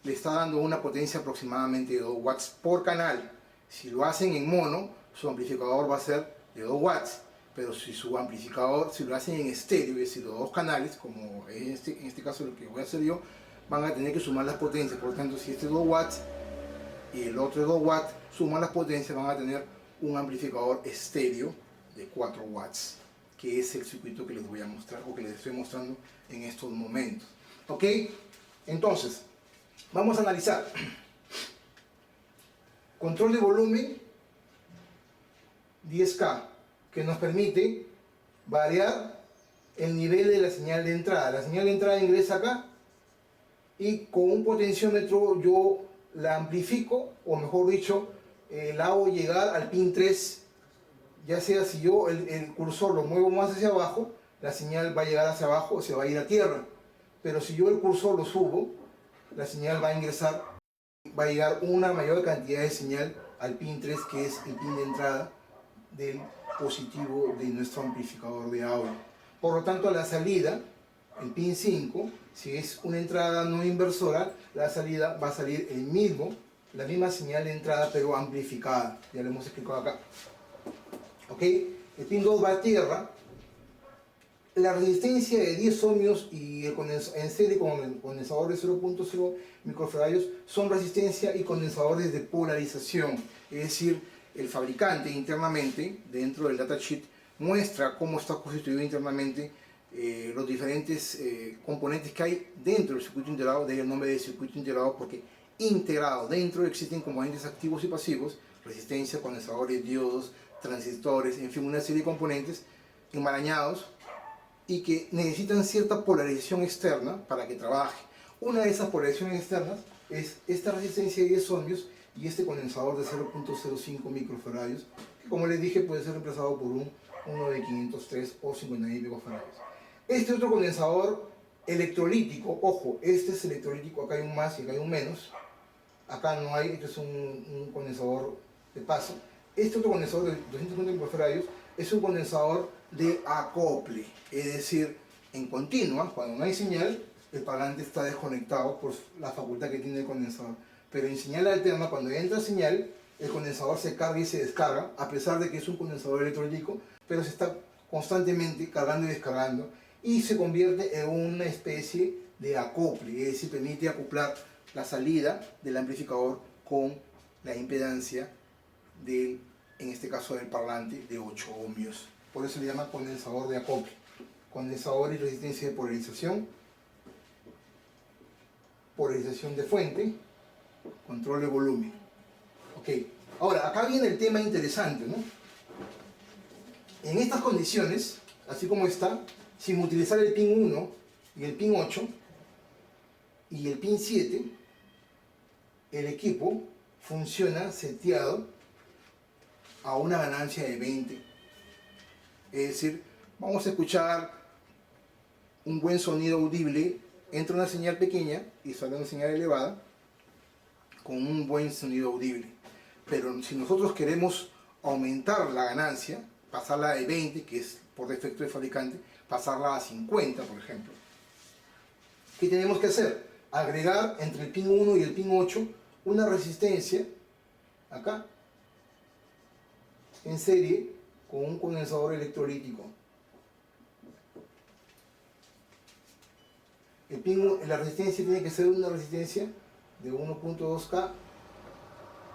le está dando una potencia aproximadamente de 2 watts por canal. Si lo hacen en mono, su amplificador va a ser de 2 watts. Pero si su amplificador, si lo hacen en estéreo, es decir, los dos canales, como en este caso lo que voy a hacer yo, van a tener que sumar las potencias. Por lo tanto, si este es 2 watts y el otro es 2 watts, suman las potencias, van a tener un amplificador estéreo de 4 watts, que es el circuito que les voy a mostrar, o que les estoy mostrando en estos momentos. ¿Ok? Entonces, vamos a analizar. Control de volumen 10K, que nos permite variar el nivel de la señal de entrada. La señal de entrada ingresa acá y con un potenciómetro yo la amplifico, o mejor dicho, la hago llegar al pin 3. Ya sea si yo el cursor lo muevo más hacia abajo, la señal va a llegar hacia abajo o se va a ir a tierra. Pero si yo el cursor lo subo, la señal va a ingresar, va a llegar una mayor cantidad de señal al pin 3, que es el pin de entrada del positivo de nuestro amplificador de audio. Por lo tanto, a la salida, el pin 5, si es una entrada no inversora, la salida va a salir la misma señal de entrada pero amplificada. Ya lo hemos explicado acá. ¿Ok? El pin 2 va a tierra. La resistencia de 10 ohmios y en serie con el condensador de 0.0 microfaradios son resistencia y condensadores de polarización. Es decir, el fabricante internamente, dentro del datasheet, muestra cómo está constituido internamente los diferentes componentes que hay dentro del circuito integrado. De ahí el nombre de circuito integrado, porque integrado dentro existen componentes activos y pasivos, resistencia, condensadores, diodos, transistores, en fin, una serie de componentes enmarañados y que necesitan cierta polarización externa para que trabaje. Una de esas polarizaciones externas es esta resistencia de 10 ohmios y este condensador de 0.05 microfaradios, que como les dije puede ser reemplazado por un uno de 503 o 50.000 picofaradios. Este otro condensador electrolítico, ojo, este es electrolítico, acá hay un más y acá hay un menos. Acá no hay, este es un condensador de paso. Este otro condensador de 250 picofaradios es un condensador de acople, es decir, en continua, cuando no hay señal, el parlante está desconectado por la facultad que tiene el condensador. Pero en señal alterna, cuando entra señal, el condensador se carga y se descarga, a pesar de que es un condensador electrolítico, pero se está constantemente cargando y descargando, y se convierte en una especie de acople, es decir, permite acoplar la salida del amplificador con la impedancia del, en este caso del parlante, de 8 ohmios. Por eso se le llama condensador de acople. Condensador y resistencia de polarización, polarización de fuente, control de volumen. Ok, ahora acá viene el tema interesante, ¿no? En estas condiciones, así como está, sin utilizar el pin 1 y el pin 8 y el pin 7, el equipo funciona seteado a una ganancia de 20. Es decir, vamos a escuchar un buen sonido audible, entra una señal pequeña y sale una señal elevada con un buen sonido audible. Pero si nosotros queremos aumentar la ganancia, pasarla de 20, que es por defecto del fabricante, pasarla a 50, por ejemplo, ¿qué tenemos que hacer? Agregar entre el pin 1 y el pin 8 una resistencia, acá, en serie, con un condensador electrolítico. La resistencia tiene que ser una resistencia de 1.2K,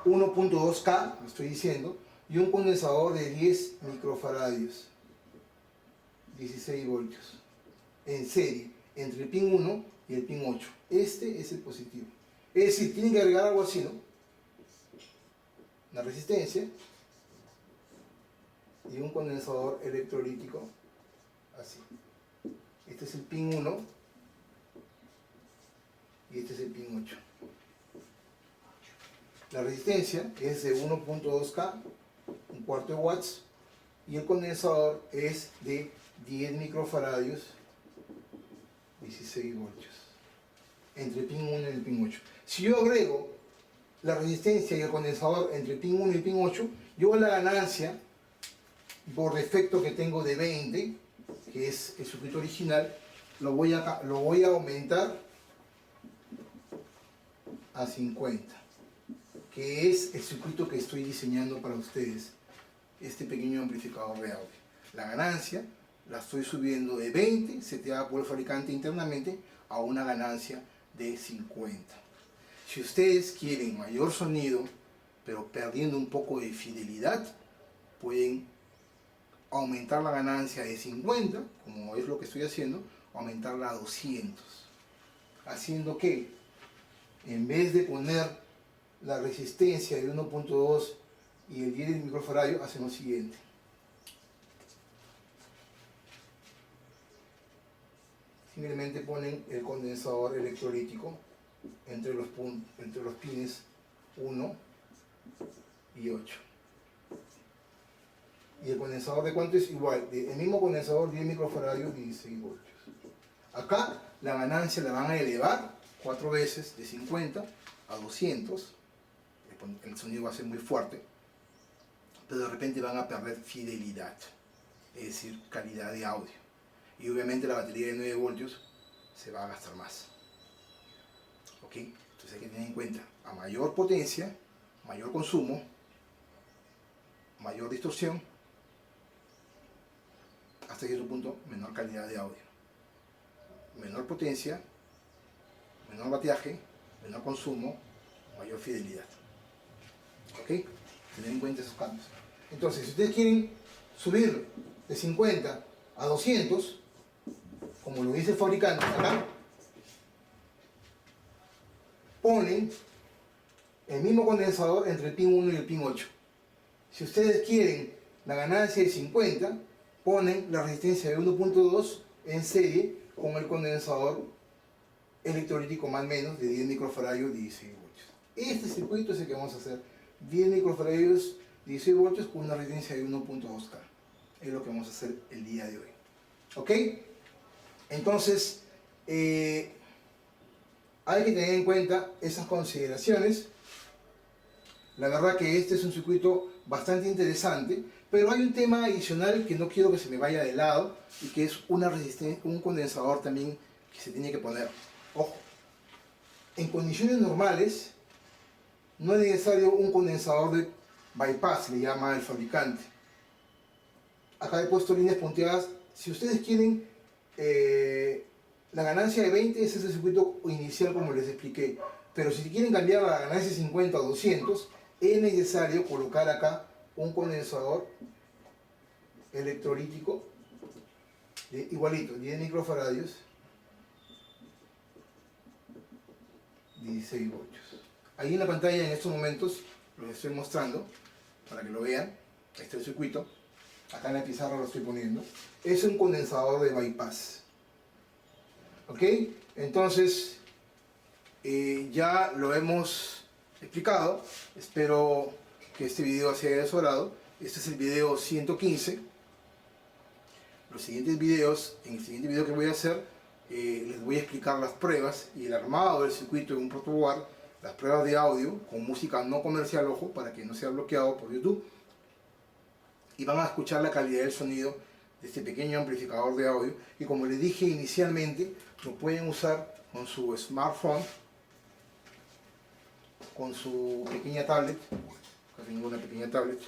1.2K, lo estoy diciendo, y un condensador de 10 microfaradios, 16 voltios, en serie, entre el pin 1 y el pin 8. Este es el positivo. Es decir, tienen que agregar algo así, ¿no? Una resistencia y un condensador electrolítico, así. Este es el pin 1 y este es el pin 8. La resistencia es de 1.2K, un cuarto de watts, y el condensador es de 10 microfaradios, 16 voltios, entre el pin 1 y el pin 8. Si yo agrego la resistencia y el condensador entre el pin 1 y el pin 8, yo la ganancia por defecto que tengo de 20, que es el circuito original, lo voy a aumentar a 50, que es el circuito que estoy diseñando para ustedes, este pequeño amplificador de audio. La ganancia la estoy subiendo de 20, seteada por el fabricante internamente, a una ganancia de 50. Si ustedes quieren mayor sonido, pero perdiendo un poco de fidelidad, pueden aumentar la ganancia de 50, como es lo que estoy haciendo, aumentarla a 200. Haciendo que, en vez de poner la resistencia de 1.2 y el 10 microfaradio, hacemos lo siguiente. Simplemente ponen el condensador electrolítico entre los pines 1 y 8. Y el condensador de cuánto es igual, el mismo condensador 10 microfaradios, 16 voltios. Acá la ganancia la van a elevar 4 veces, de 50 a 200. El sonido va a ser muy fuerte, pero de repente van a perder fidelidad, es decir, calidad de audio. Y obviamente la batería de 9 voltios se va a gastar más. ¿Ok? Entonces hay que tener en cuenta, a mayor potencia, mayor consumo, mayor distorsión, hasta cierto punto menor calidad de audio. Menor potencia, menor bateaje, menor consumo, mayor fidelidad. ¿Ok? Tener en cuenta esos cambios. Entonces, si ustedes quieren subir de 50 a 200, como lo dice el fabricante acá, ponen el mismo condensador entre el pin 1 y el pin 8. Si ustedes quieren la ganancia de 50, ponen la resistencia de 1.2 en serie con el condensador electrolítico más o menos de 10 microfaradios, 16 voltios. Este circuito es el que vamos a hacer, 10 microfaradios, 16 voltios con una resistencia de 1.2K. es lo que vamos a hacer el día de hoy. ¿Ok? Entonces, hay que tener en cuenta esas consideraciones. La verdad que este es un circuito bastante interesante, pero hay un tema adicional que no quiero que se me vaya de lado y que es una resistencia, un condensador también que se tiene que poner. Ojo, en condiciones normales no es necesario un condensador de bypass, le llama el fabricante. Acá he puesto líneas punteadas. Si ustedes quieren la ganancia de 20, ese es el circuito inicial como les expliqué. Pero si quieren cambiar la ganancia de 50 a 200, es necesario colocar acá un condensador electrolítico igualito, 10 microfaradios, 16 voltios. Ahí en la pantalla en estos momentos los estoy mostrando para que lo vean. Este es el circuito. Acá en la pizarra lo estoy poniendo. Es un condensador de bypass. ¿Ok? Entonces, ya lo hemos explicado. Espero que este video se haya de su agrado. Este es el video 115. Los siguientes videos, en el siguiente video que voy a hacer, les voy a explicar las pruebas y el armado del circuito en un protoboard, las pruebas de audio con música no comercial, ojo, para que no sea bloqueado por YouTube. Y van a escuchar la calidad del sonido de este pequeño amplificador de audio. Y como les dije inicialmente, lo pueden usar con su smartphone, con su pequeña tablet. Acá tengo una pequeña tablet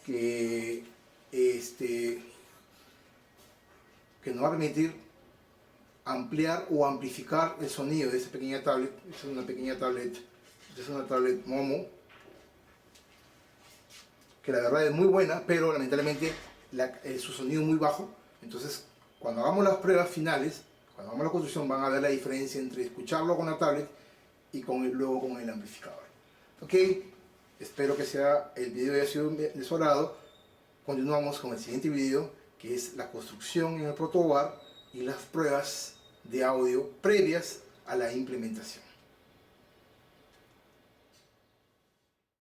que nos va a permitir ampliar o amplificar el sonido de esa pequeña tablet. Esta es una tablet Momo, que la verdad es muy buena, pero lamentablemente su sonido es muy bajo. Entonces, cuando hagamos las pruebas finales, cuando hagamos la construcción, van a ver la diferencia entre escucharlo con la tablet y luego con el amplificador. Ok, espero que el video haya sido de su agrado. Continuamos con el siguiente video, que es la construcción en el protoboard y las pruebas de audio previas a la implementación.